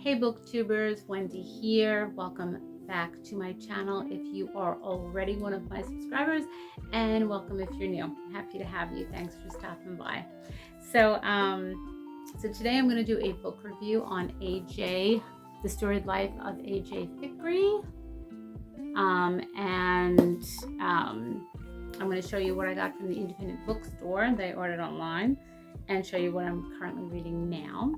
Hey booktubers, Wendy here. Welcome back to my channel if you are already one of my subscribers, and welcome if you're new. Happy to have you. Thanks for stopping by. So today I'm going to do a book review on AJ, The Storied Life of AJ Fikry. I'm going to show you what I got from the independent bookstore that I ordered online and show you what I'm currently reading now.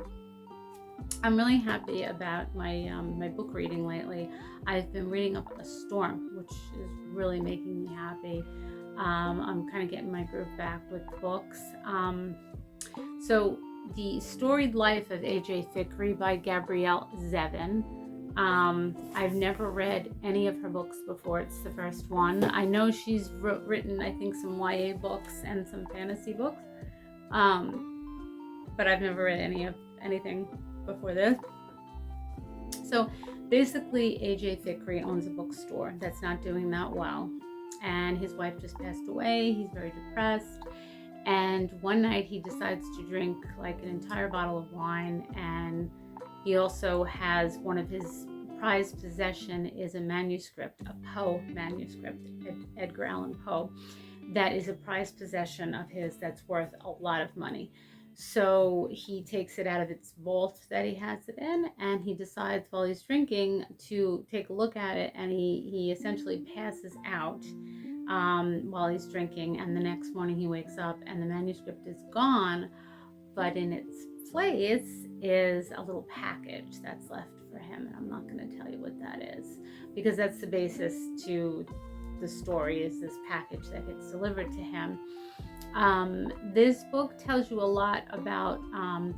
I'm really happy about my my book reading lately. I've been reading up A Storm, which is really making me happy. I'm kind of getting my groove back with books. So The Storied Life of AJ Fikry by Gabrielle Zevin. I've never read any of her books before. It's the first one. I know she's written, I think, some YA books and some fantasy books, but I've never read anything before this. So basically, AJ Fikry owns a bookstore that's not doing that well, and his wife just passed away. He's very depressed, and one night he decides to drink like an entire bottle of wine, and he also has one of his prized possession is a manuscript, a Poe manuscript, Edgar Allan Poe, that is a prized possession of his that's worth a lot of money. So he takes it out of its vault that he has it in, and he decides while he's drinking to take a look at it, and he essentially passes out while he's drinking, and the next morning he wakes up and the manuscript is gone, but in its place is a little package that's left for him, and I'm not going to tell you what that is because that's the basis to the story, is this package that gets delivered to him. This book tells you a lot about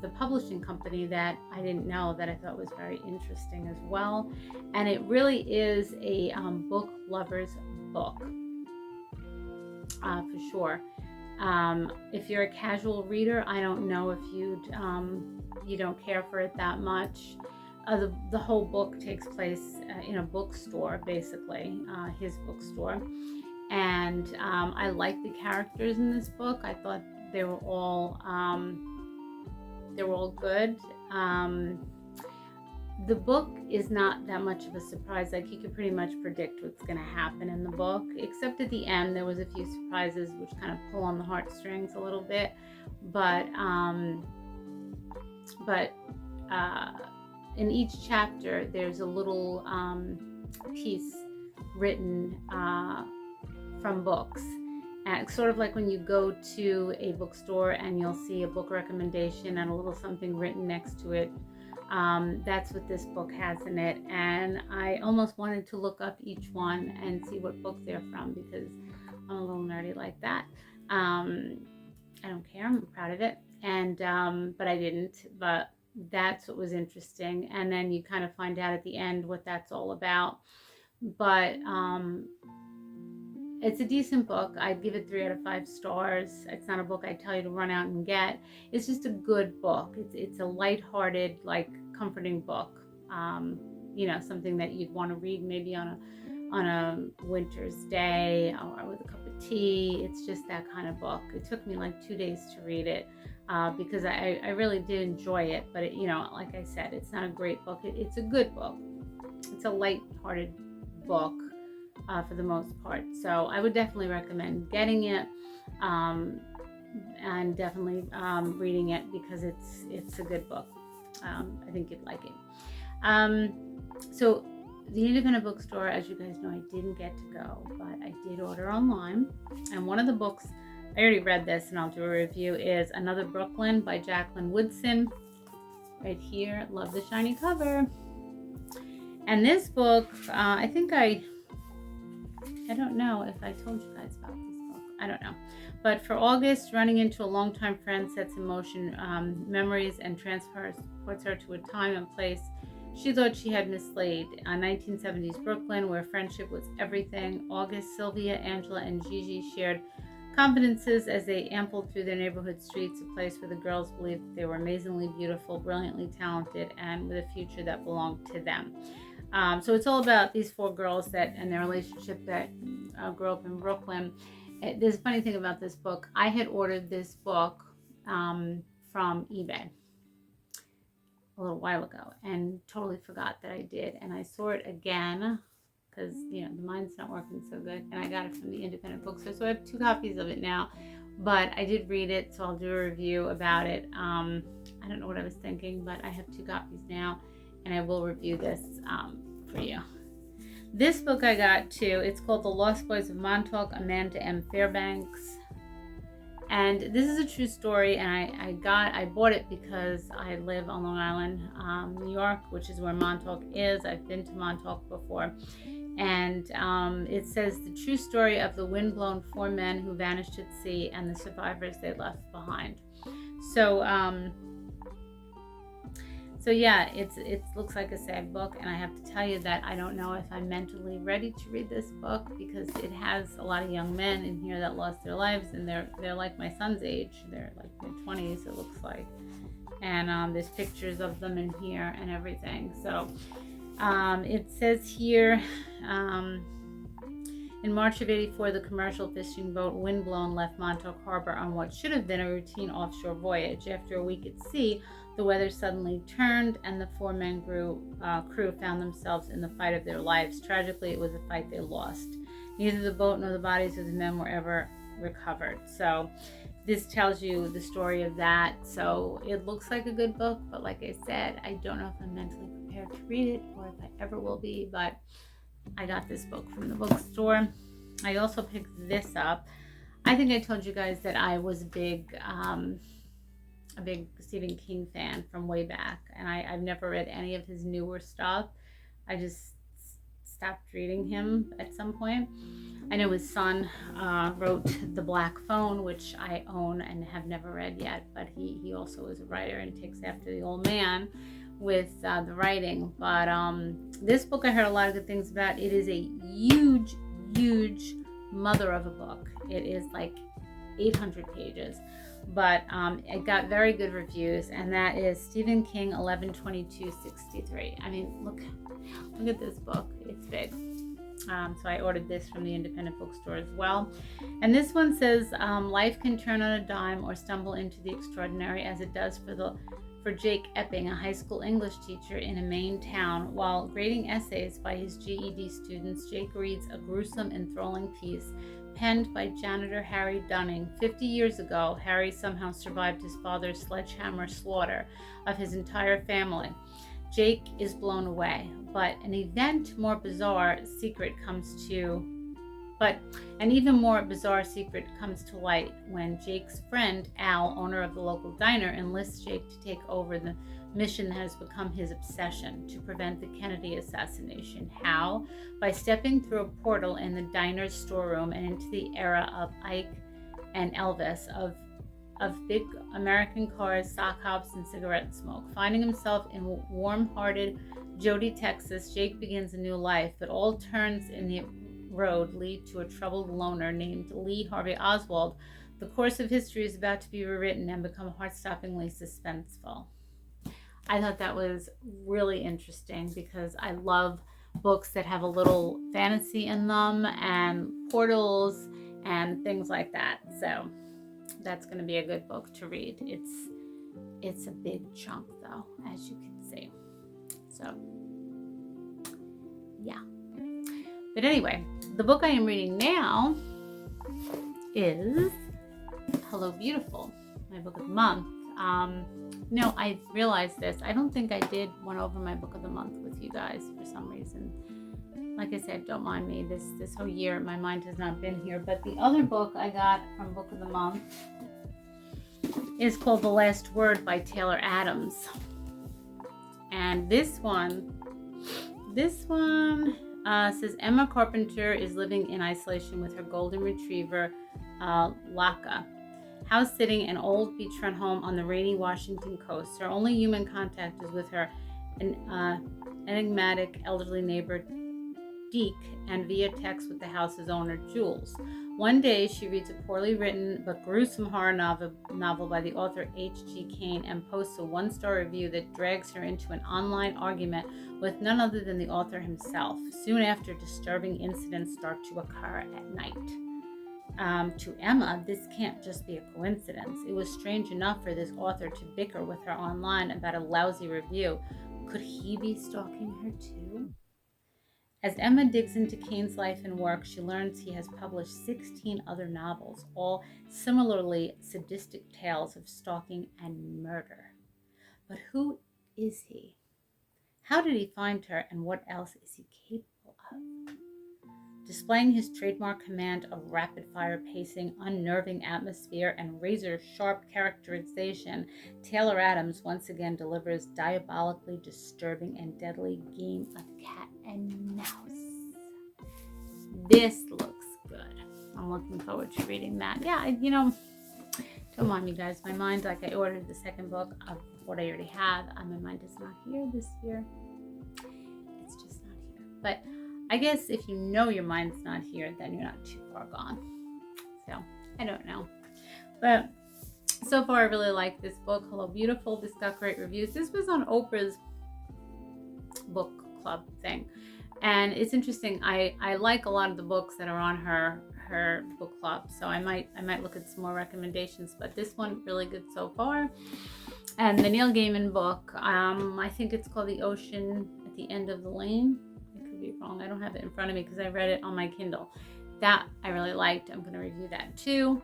the publishing company that I didn't know, that I thought was very interesting as well. And it really is a book lover's book, for sure. If you're a casual reader, I don't know if you don't care for it that much. The whole book takes place in a bookstore, basically, his bookstore. And I like the characters in this book. I thought they were all good. The book is not that much of a surprise. Like, you could pretty much predict what's going to happen in the book, except at the end there was a few surprises which kind of pull on the heartstrings a little bit. But in each chapter there's a little piece written from books, and sort of like when you go to a bookstore and you'll see a book recommendation and a little something written next to it. That's what this book has in it, and I almost wanted to look up each one and see what book they're from because I'm a little nerdy like that. I don't care, I'm proud of it, and but I didn't. But that's what was interesting, and then you kind of find out at the end what that's all about. But it's a decent book. I'd give it 3 out of 5 stars. It's not a book I tell you to run out and get. It's just a good book. It's a lighthearted, like, comforting book. Something that you'd want to read maybe on a winter's day or with a cup of tea. It's just that kind of book. It took me like 2 days to read it because I really did enjoy it. But it, like I said, it's not a great book. It's a good book. It's a lighthearted book. For the most part, so I would definitely recommend getting it and definitely reading it because it's a good book. I think you'd like it. So the independent bookstore, as you guys know, I didn't get to go, but I did order online, and one of the books, I already read this and I'll do a review, is Another Brooklyn by Jacqueline Woodson. Right here, love the shiny cover. And this book, I think I don't know if I told you guys about this book. I don't know. But for August, running into a longtime friend sets in motion memories and transports her to a time and place she thought she had mislaid. 1970s Brooklyn, where friendship was everything. August, Sylvia, Angela, and Gigi shared confidences as they ambled through their neighborhood streets, a place where the girls believed they were amazingly beautiful, brilliantly talented, and with a future that belonged to them. So it's all about these 4 girls and their relationship that grew up in Brooklyn. There's a funny thing about this book. I had ordered this book from eBay. a little while ago and totally forgot that I did. And I saw it again because, the mind's not working so good. And I got it from the independent bookstore. So I have 2 copies of it now. But I did read it, so I'll do a review about it. I don't know what I was thinking, but I have 2 copies now. And I will review this for you. This book I got too. It's called The Lost Boys of Montauk, Amanda M. Fairbanks. And this is a true story, and I bought it because I live on Long Island, New York, which is where Montauk is. I've been to Montauk before. And it says the true story of the windblown 4 men who vanished at sea and the survivors they left behind. So yeah, it looks like a sad book, and I have to tell you that I don't know if I'm mentally ready to read this book because it has a lot of young men in here that lost their lives, and they're like my son's age. They're like mid-20s, it looks like, and there's pictures of them in here and everything. So it says here, in March of '84, the commercial fishing boat Windblown left Montauk Harbor on what should have been a routine offshore voyage. After a week at sea, the weather suddenly turned, and the 4-man crew found themselves in the fight of their lives. Tragically, it was a fight they lost. Neither the boat nor the bodies of the men were ever recovered. So this tells you the story of that. So it looks like a good book, but like I said, I don't know if I'm mentally prepared to read it or if I ever will be, but I got this book from the bookstore. I also picked this up. I think I told you guys that I was a big Stephen King fan from way back, and I've never read any of his newer stuff. I just stopped reading him at some point. I know his son wrote The Black Phone, which I own and have never read yet, but he also is a writer and takes after the old man with the writing. But this book I heard a lot of good things about. It is a huge mother of a book. It is like 800 pages, but it got very good reviews, and that is Stephen King 11/22/63. I mean, look at this book. It's big. So I ordered this from the independent bookstore as well. And this one says, life can turn on a dime or stumble into the extraordinary, as it does for Jake Epping, a high school English teacher in a Maine town. While grading essays by his GED students, Jake reads a gruesome, enthralling piece penned by janitor Harry Dunning. 50 years ago, Harry somehow survived his father's sledgehammer slaughter of his entire family. Jake is blown away, but an even more bizarre secret comes to light when Jake's friend Al, owner of the local diner, enlists Jake to take over the mission that has become his obsession: to prevent the Kennedy assassination. How? By stepping through a portal in the diner's storeroom and into the era of Ike and Elvis, of big American cars, sock hops, and cigarette smoke. Finding himself in warm-hearted Jody, Texas, Jake begins a new life, but all turns in the road lead to a troubled loner named Lee Harvey Oswald. The course of history is about to be rewritten and become heart-stoppingly suspenseful. I thought that was really interesting because I love books that have a little fantasy in them and portals and things like that. So that's going to be a good book to read. It's a big chunk though, as you can see. So yeah. But anyway, the book I am reading now is Hello Beautiful, my book of the month. No, I realized this. I don't think I did one over my book of the month with you guys for some reason. Like I said, don't mind me. This whole year, my mind has not been here. But the other book I got from Book of the Month is called The Last Word by Taylor Adams. And this one says Emma Carpenter is living in isolation with her golden retriever, Laka, house sitting an old beachfront home on the rainy Washington coast. Her only human contact is with her enigmatic elderly neighbor, Deke, and via text with the house's owner, Jules. One day, she reads a poorly written but gruesome horror novel by the author H.G. Cain and posts a 1-star review that drags her into an online argument with none other than the author himself. Soon after, disturbing incidents start to occur at night. to Emma, this can't just be a coincidence. It was strange enough for this author to bicker with her online about a lousy review. Could he be stalking her too? As Emma digs into Kane's life and work, she learns he has published 16 other novels, all similarly sadistic tales of stalking and murder. But who is he? How did he find her, and what else is he capable of? Displaying his trademark command of rapid-fire pacing, unnerving atmosphere, and razor-sharp characterization, Taylor Adams once again delivers diabolically disturbing and deadly game of cat and mouse. This looks good. I'm looking forward to reading that. Yeah, don't mind me, guys. My mind, like, I ordered the second book of what I already have, and my mind is not here this year. It's just not here. But I guess if you know your mind's not here, then you're not too far gone. So, I don't know. But so far, I really like this book, Hello Beautiful. This got great reviews. This was on Oprah's book club thing. And it's interesting. I like a lot of the books that are on her book club. So I might look at some more recommendations. But this one, really good so far. And the Neil Gaiman book, I think it's called The Ocean at the End of the Lane. Be wrong. I don't have it in front of me because I read it on my Kindle. That I really liked. I'm going to review that too.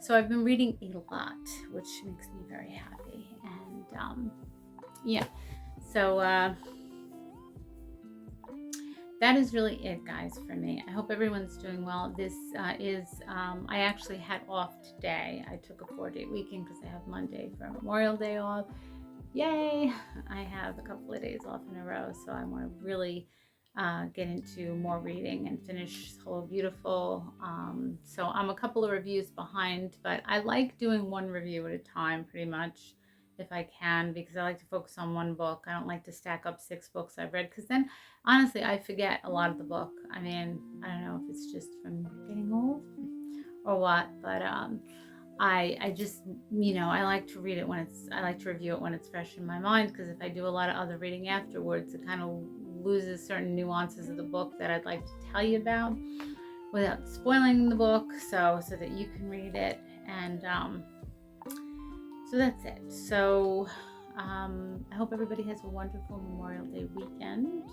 So I've been reading a lot, which makes me very happy. And yeah, so that is really it, guys, for me. I hope everyone's doing well. This I actually had off today. I took a 4-day weekend because I have Monday for Memorial Day off. Yay! I have a couple of days off in a row, so I want to really get into more reading and finish Hello Beautiful. So I'm a couple of reviews behind, but I like doing one review at a time pretty much if I can, because I like to focus on one book. I don't like to stack up 6 books I've read, because then honestly I forget a lot of the book. I mean, I don't know if it's just from getting old or what, but I just, I like to read it I like to review it when it's fresh in my mind, because if I do a lot of other reading afterwards, it kind of loses certain nuances of the book that I'd like to tell you about without spoiling the book, so that you can read it. And so that's it. So I hope everybody has a wonderful Memorial Day weekend,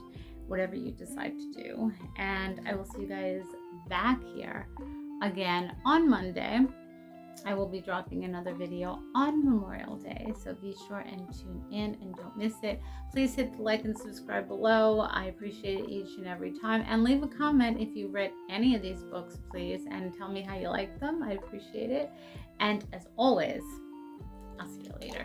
whatever you decide to do, and I will see you guys back here again on Monday. I will be dropping another video on Memorial Day, so be sure and tune in and don't miss it. Please hit the like and subscribe below. I appreciate it each and every time. And leave a comment if you read any of these books, please, and tell me how you like them. I appreciate it. And as always, I'll see you later.